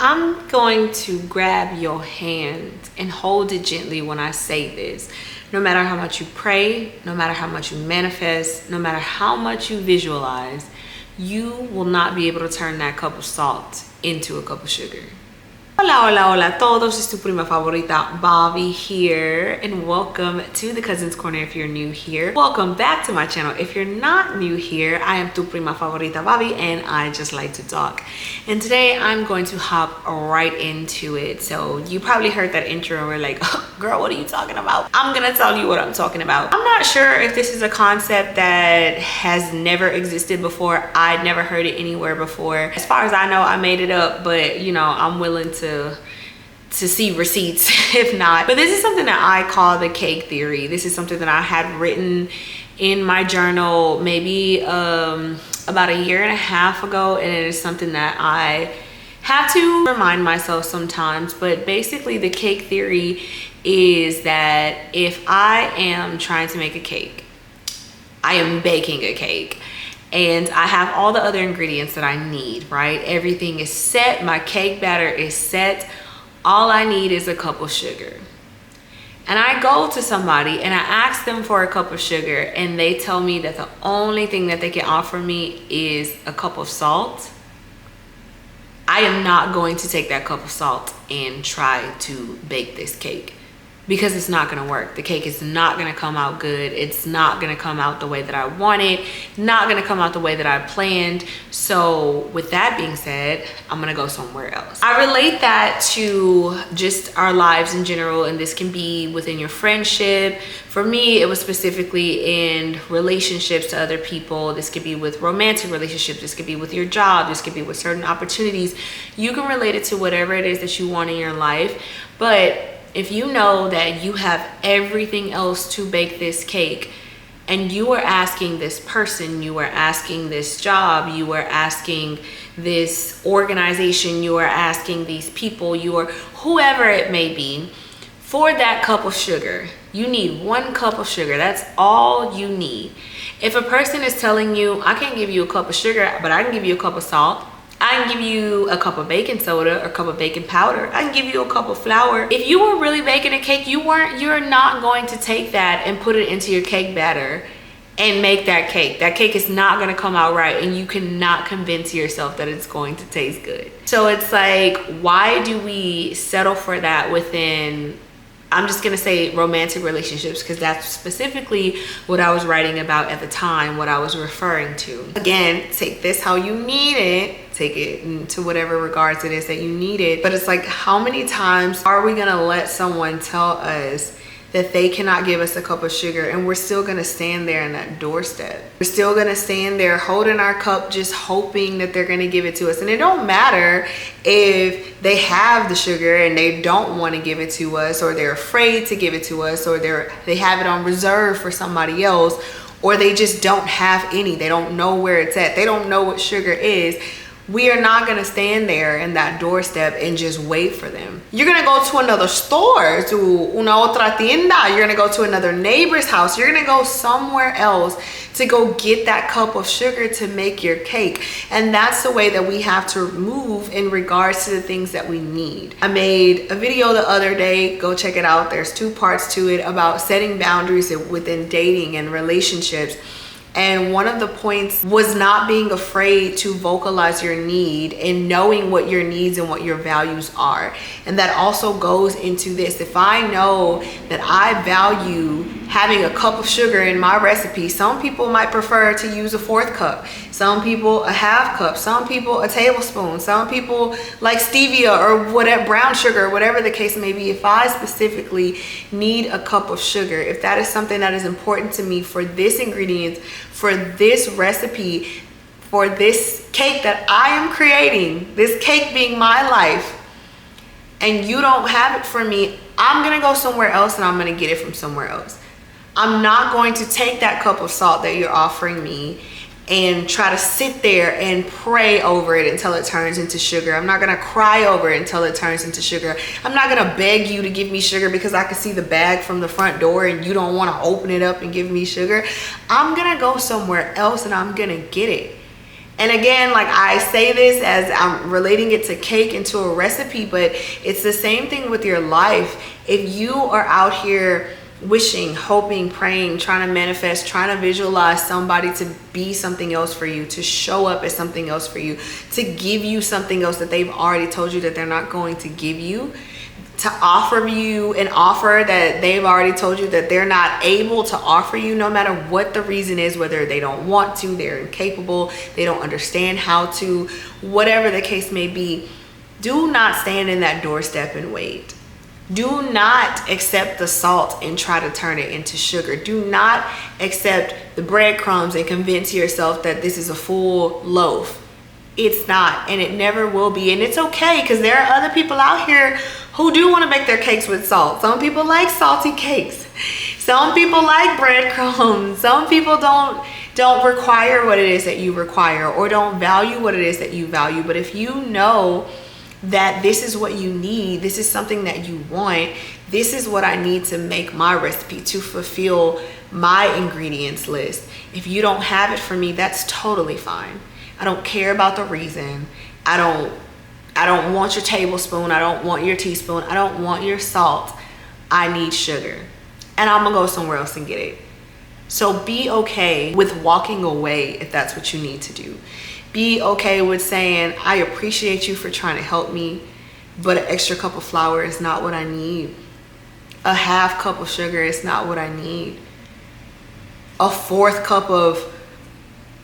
I'm going to grab your hand and hold it gently when I say this. No matter how much you pray, no matter how much you manifest, no matter how much you visualize, you will not be able to turn that cup of salt into a cup of sugar. Hola, hola, hola a todos. Es tu prima favorita, Bobby here, and welcome to the Cousins Corner if you're new here. Welcome back to my channel. If you're not new here, I am tu prima favorita, Bobby, and I just like to talk. And today I'm going to hop right into it. So you probably heard that intro and we're like, oh, girl, what are you talking about? I'm gonna tell you what I'm talking about. I'm not sure if this is a concept that has never existed before. I'd never heard it anywhere before. As far as I know, I made it up, but you know, I'm willing to see receipts if not. But this is something that I call the cake theory. This is something that I had written in my journal maybe about a year and a half ago, and it is something that I have to remind myself sometimes. But basically the cake theory is that if I am trying to make a cake, I am baking a cake, and I have all the other ingredients that I need, right? Everything is set, my cake batter is set. All I need is a cup of sugar. And I go to somebody and I ask them for a cup of sugar, and they tell me that the only thing that they can offer me is a cup of salt. I am not going to take that cup of salt and try to bake this cake, because it's not gonna work. The cake is not gonna come out good. It's not gonna come out the way that I want it, not gonna come out the way that I planned. So with that being said, I'm gonna go somewhere else. I relate that to just our lives in general, and this can be within your friendship. For me, it was specifically in relationships to other people. This could be with romantic relationships. This could be with your job. This could be with certain opportunities. You can relate it to whatever it is that you want in your life. But if you know that you have everything else to bake this cake, and you are asking this person, you are asking this job, you are asking this organization, you are asking these people, you are whoever it may be, for that cup of sugar, you need 1 cup of sugar. That's all you need. If a person is telling you, I can't give you a cup of sugar, but I can give you a cup of salt, I can give you a cup of baking soda or a cup of baking powder, I can give you a cup of flour. If you were really baking a cake, you're not going to take that and put it into your cake batter and make that cake. That cake is not gonna come out right, and you cannot convince yourself that it's going to taste good. So it's like, why do we settle for that within, I'm just gonna say, romantic relationships, because that's specifically what I was writing about at the time, what I was referring to. Again, take this how you need it, take it into whatever regards it is that you need it. But it's like, how many times are we gonna let someone tell us that they cannot give us a cup of sugar, and we're still gonna stand there in that doorstep? We're still gonna stand there holding our cup, just hoping that they're gonna give it to us. And it don't matter if they have the sugar and they don't want to give it to us, or they're afraid to give it to us, or they have it on reserve for somebody else, or they just don't have any. They don't know where it's at. They don't know what sugar is. We are not gonna stand there in that doorstep and just wait for them. You're gonna go to another store, to una otra tienda. You're gonna go to another neighbor's house. You're gonna go somewhere else to go get that cup of sugar to make your cake. And that's the way that we have to move in regards to the things that we need. I made a video the other day, go check it out. There's 2 parts to it, about setting boundaries within dating and relationships. And one of the points was not being afraid to vocalize your need and knowing what your needs and what your values are. And that also goes into this. If I know that I value having a cup of sugar in my recipe, some people might prefer to use a 4th cup. Some people a 1/2 cup. Some people a tablespoon. Some people like stevia or whatever, brown sugar, or whatever the case may be. If I specifically need a cup of sugar, if that is something that is important to me for this ingredient, for this recipe, for this cake that I am creating, this cake being my life, and you don't have it for me, I'm gonna go somewhere else and I'm gonna get it from somewhere else. I'm not going to take that cup of salt that you're offering me and try to sit there and pray over it until it turns into sugar. I'm not gonna cry over it until it turns into sugar. I'm not gonna beg you to give me sugar because I can see the bag from the front door and you don't wanna open it up and give me sugar. I'm gonna go somewhere else and I'm gonna get it. And again, like I say this as I'm relating it to cake and to a recipe, but it's the same thing with your life. If you are out here wishing, hoping, praying, trying to manifest, trying to visualize somebody to be something else for you, to show up as something else for you, to give you something else that they've already told you that they're not going to give you, to offer you an offer that they've already told you that they're not able to offer you, no matter what the reason is, whether they don't want to, they're incapable, they don't understand how to, whatever the case may be, do not stand in that doorstep and wait. Do not accept the salt and try to turn it into sugar. Do not accept the breadcrumbs and convince yourself that this is a full loaf. It's not, and it never will be. And it's okay, because there are other people out here who do want to make their cakes with salt. Some people like salty cakes. Some people like breadcrumbs. Some people don't require what it is that you require, or don't value what it is that you value. But if you know that this is what you need, this is something that you want, this is what I need to make my recipe, to fulfill my ingredients list. If you don't have it for me, that's totally fine. I don't care about the reason. I don't want your tablespoon. I don't want your teaspoon. I don't want your salt. I need sugar. And I'm gonna go somewhere else and get it. So be okay with walking away if that's what you need to do. Be okay with saying, I appreciate you for trying to help me, but an extra cup of flour is not what I need. A half cup of sugar is not what I need. A fourth cup of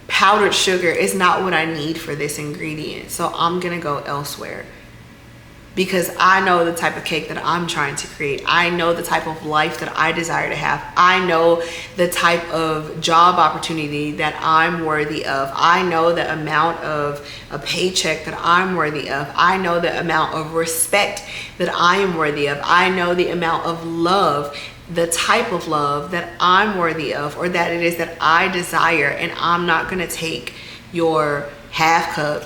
powdered sugar is not what I need for this ingredient. So I'm gonna go elsewhere, because I know the type of cake that I'm trying to create. I know the type of life that I desire to have. I know the type of job opportunity that I'm worthy of. I know the amount of a paycheck that I'm worthy of. I know the amount of respect that I am worthy of. I know the amount of love, the type of love that I'm worthy of, or that it is that I desire. And I'm not gonna take your half cup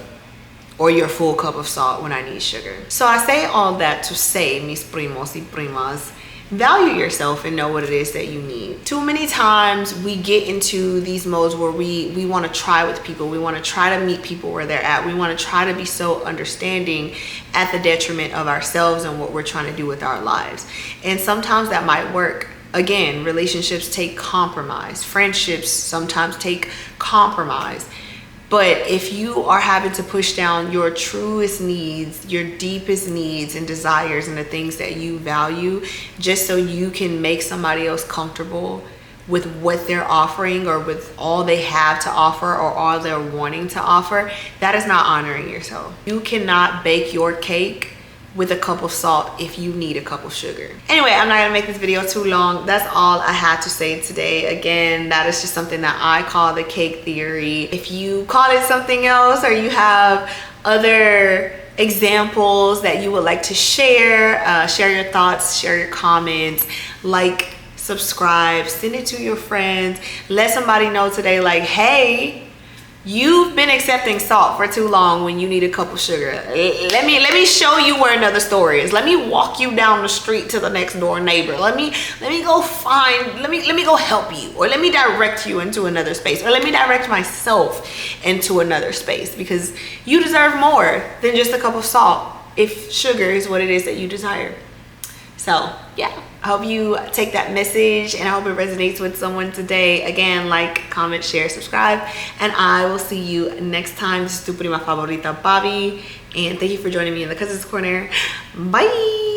or your full cup of salt when I need sugar. So I say all that to say, mis primos y primas, value yourself and know what it is that you need. Too many times we get into these modes where we want to try with people. We want to try to meet people where they're at. We want to try to be so understanding at the detriment of ourselves and what we're trying to do with our lives. And sometimes that might work. Again, relationships take compromise. Friendships sometimes take compromise. But if you are having to push down your truest needs, your deepest needs and desires, and the things that you value, just so you can make somebody else comfortable with what they're offering, or with all they have to offer, or all they're wanting to offer, that is not honoring yourself. You cannot bake your cake with a cup of salt if you need a cup of sugar. Anyway, I'm not gonna make this video too long. That's all I had to say today. Again, that is just something that I call the cake theory. If you call it something else, or you have other examples that you would like to share, share your thoughts, share your comments, like, subscribe, send it to your friends. Let somebody know today, like, hey, you've been accepting salt for too long when you need a cup of sugar. Let me show you where another store is. Let me walk you down the street to the next door neighbor. Let me go help you, or let me direct you into another space, or let me direct myself into another space, because you deserve more than just a cup of salt if sugar is what it is that you desire. So yeah, I hope you take that message, and I hope it resonates with someone today. Again, like, comment, share, subscribe, and I will see you next time. This is tu prima favorita, Bobby, and thank you for joining me in the Cousins Corner. Bye.